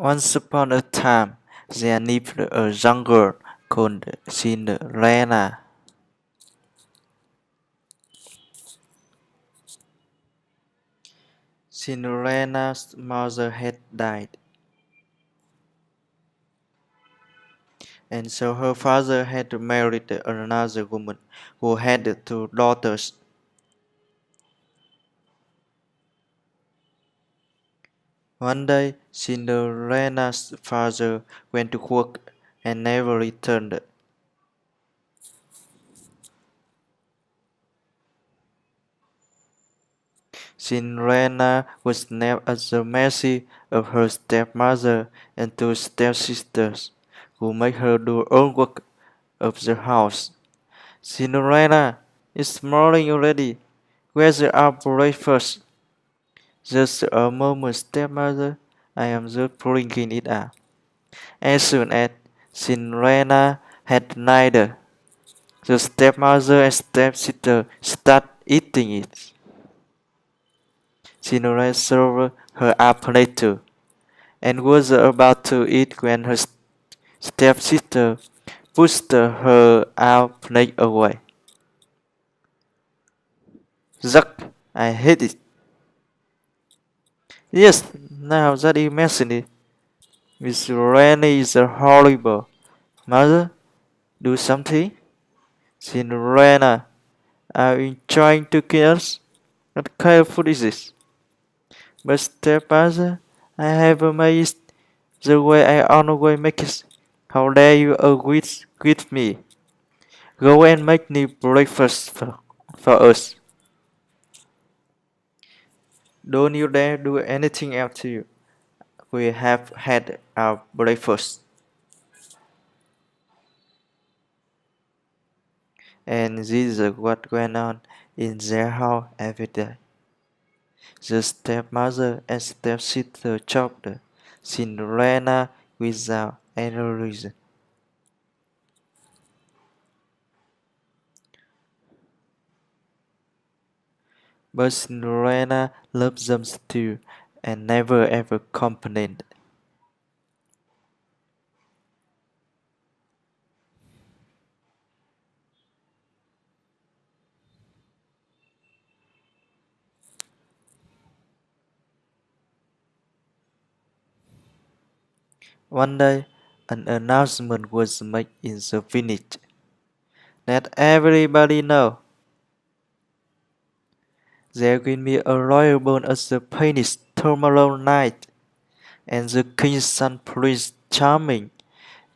Once upon a time, there lived a young girl called Cinderella. Cinderella's mother had died, and so her father had married another woman who had two daughters. One day, Cinderella's father went to work and never returned. Cinderella was left at the mercy of her stepmother and two stepsisters, who made her do all work of the house. Cinderella, it's morning already. Where's our breakfast? Just a moment, stepmother. I am just bringing it up. As soon as Cinderella had neither, the stepmother and stepsister start eating it. Cinderella served her a plate too, and was about to eat when her stepsister pushed her out plate away. Zuck! I hate it. Yes, now that you mention it, Miss Rennie is horrible. Mother, do something? Cinderella, are you trying to kill us? What kind of food is this? But stepmother, I have made it the way I always make it. How dare you agree with me? Go and make me breakfast for us. Don't you dare do anything else to you. We have had our breakfast. And this is what went on in their house every day. The stepmother and stepsister chopped Cinderella without any reason. But Cinderella loved them still and never ever complained. One day, an announcement was made in the village. Let everybody know there will be a royal ball at the palace tomorrow night, and the king's son, Prince Charming,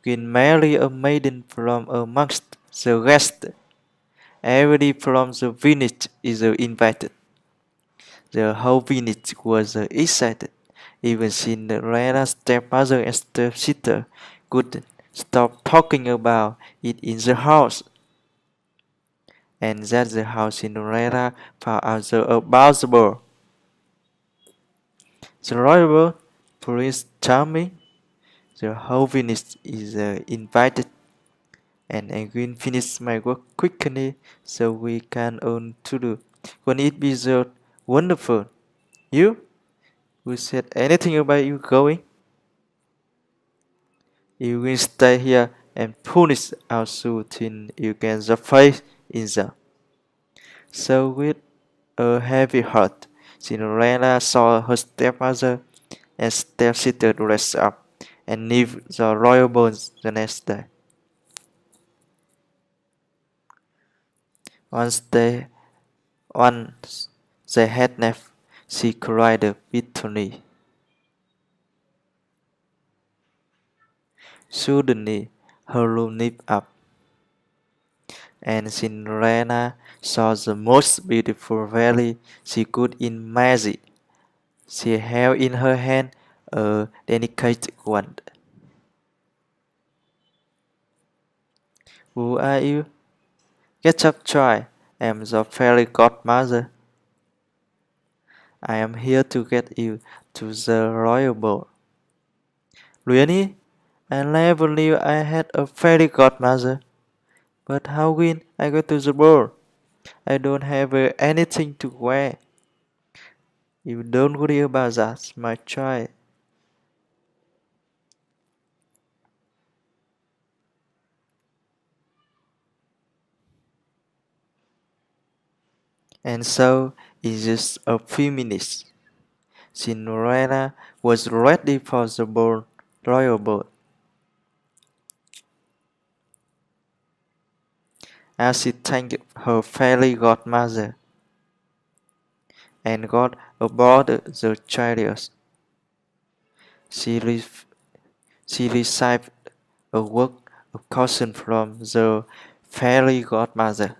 will marry a maiden from amongst the rest. Everybody from the village is invited. The whole village was excited. Even Cinderella's stepmother and stepsister couldn't stop talking about it in the house. And that's how Cinderella found out about the ball. The royal ball, Prince Charming, the whole village is invited. And I will finish my work quickly so we can on to do. Won't it be so wonderful? You? Who said anything about you going? You will stay here and punish our soul till you get the faith in them. So with a heavy heart, Cinderella saw her stepmother and stepsister dress up and leave the royal bones the next day. Once they once they had left, she cried bitterly. Suddenly, her room lit up, and Cinderella saw the most beautiful valley she could imagine. She held in her hand a delicate wand. Who are you? Get up, child. I am the fairy godmother. I am here to get you to the royal ball. Really? I never knew I had a fairy godmother. But how will I go to the ball? I don't have anything to wear. You don't worry about that, my child. And so, is just a few minutes. Cinderella was ready for the royal boat. As she thanked her fairy godmother and got aboard the chariot, she, re- she received a word of caution from the fairy godmother.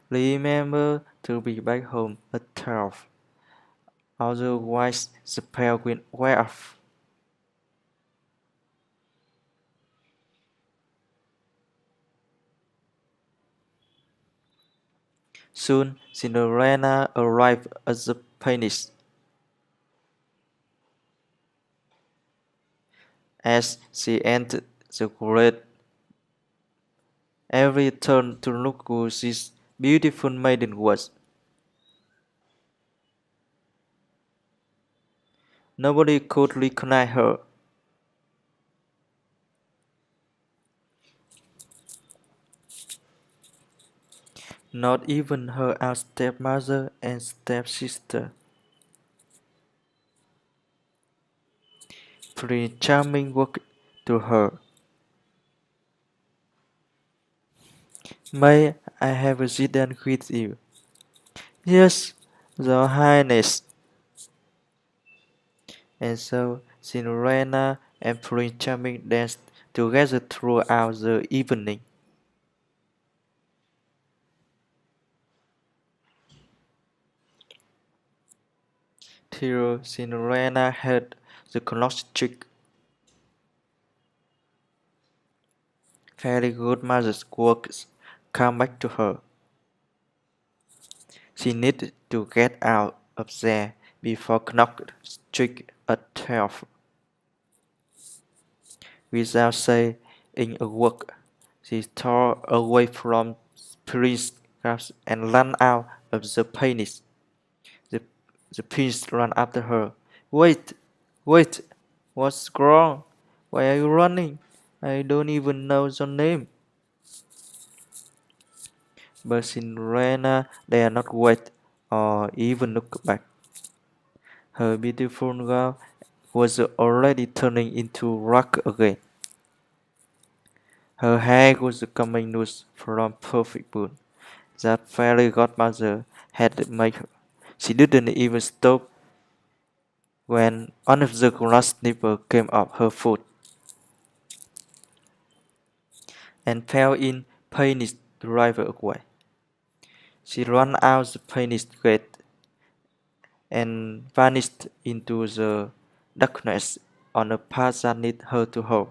Remember to be back home at 12, otherwise the spell will wear off. Soon Cinderella arrived at the palace. As she entered the great, every turned to look who this beautiful maiden was. Nobody could recognize her. Not even her own stepmother and stepsister. Prince Charming walked to her. May I have a seat and with you? Yes, your highness. And so Cinderella and Prince Charming danced together throughout the evening. Till Cinderella heard the clock strike. Fairy godmother's words come back to her. She needed to get out of there before clock struck at 12. Without saying a word, she tore away from Prince's grasp and ran out of the palace. The, the prince ran after her. Wait, wait, what's wrong? Why are you running? I don't even know your name. But Cinderella dare not wait or even look back. Her beautiful gown was already turning into rock again. Her hair was coming loose from perfect bloom that fairy godmother had made her. She didn't even stop when one of the glass snippers came up her foot and fell in panic to drive her away. She ran out the palace gate and vanished into the darkness on a path that led her to home.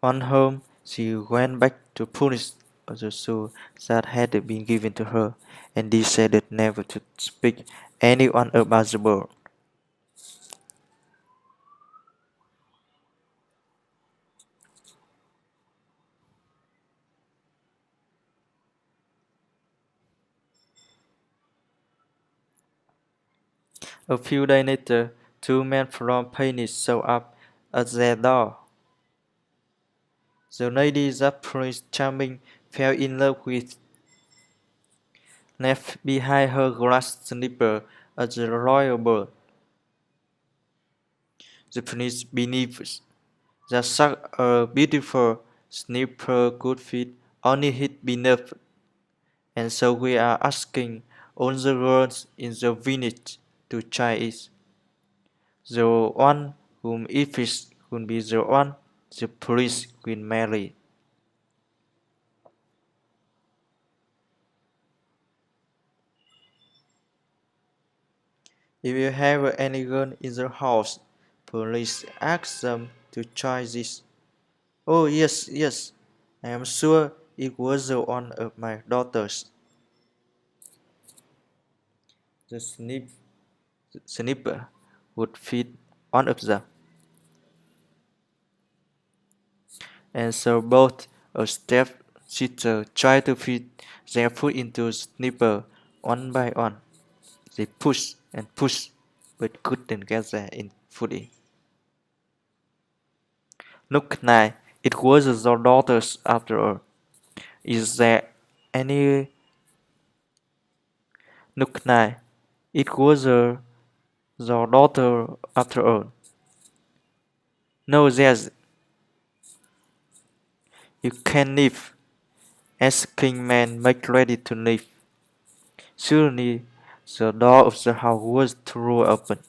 On home, she went back to polish the shoe that had been given to her and decided never to speak anyone about the bird. A few days later, two men from Paris showed up at their door. The lady that Prince Charming fell in love with left behind her glass slipper at the royal ball. The prince believed that such a beautiful slipper could fit only his beloved, and so we are asking all the girls in the village to try it. The one whom it fits will be the one the prince will marry. If you have any girl in the house, please ask them to try this. Oh, yes, yes, I am sure it was the one of my daughters. The snipper would fit one of them. And so both a step-sister tried to fit their foot into the snipper one by one. They pushed and pushed, but couldn't get their foot in. Look now, it was your daughters after all. Is there any look now? It was your daughter after all. No, yes, you can leave. As King Man make ready to leave, suddenly the door of the house was thrown open,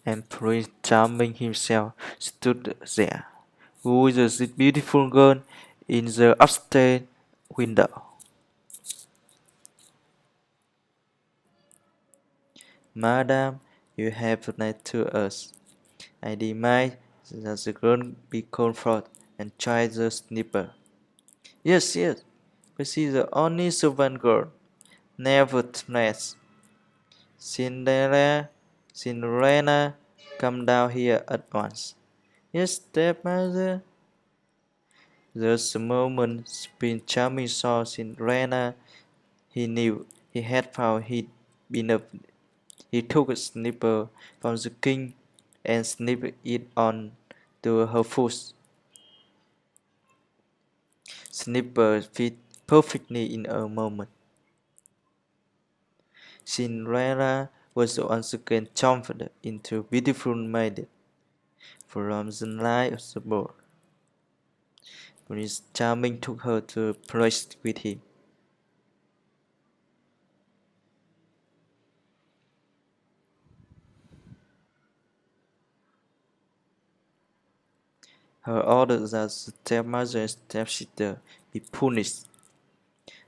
and Prince Charming himself stood there, with the beautiful girl in the upstairs window. Madam, you have lied to us. I demand that the girl be comforted and try the snipper. Yes, yes, but she's the only servant girl. Nevertheless, Cinderella, Cinderella, come down here at once. Yes, stepmother. The moment Prince Charming saw Cinderella, he knew he had found his beloved. He took a snipper from the king and snipped it on to her foot. Snipper fit perfectly in a moment. Cinderella was once again jumped into a beautiful maiden from the line of the board. Prince Charming took her to a place with him. Her ordered that the stepmother and stepsister be punished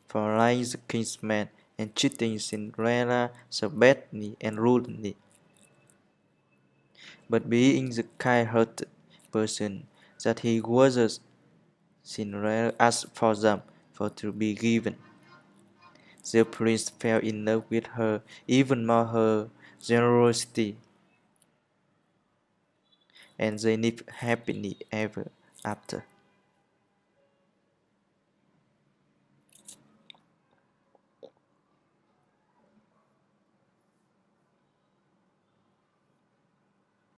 for lying the king's man and cheating Cinderella so badly and rudely. But being the kind-hearted person that he was, Cinderella asked for them for to be given. The prince fell in love with her even more her generosity, and they lived happily ever after.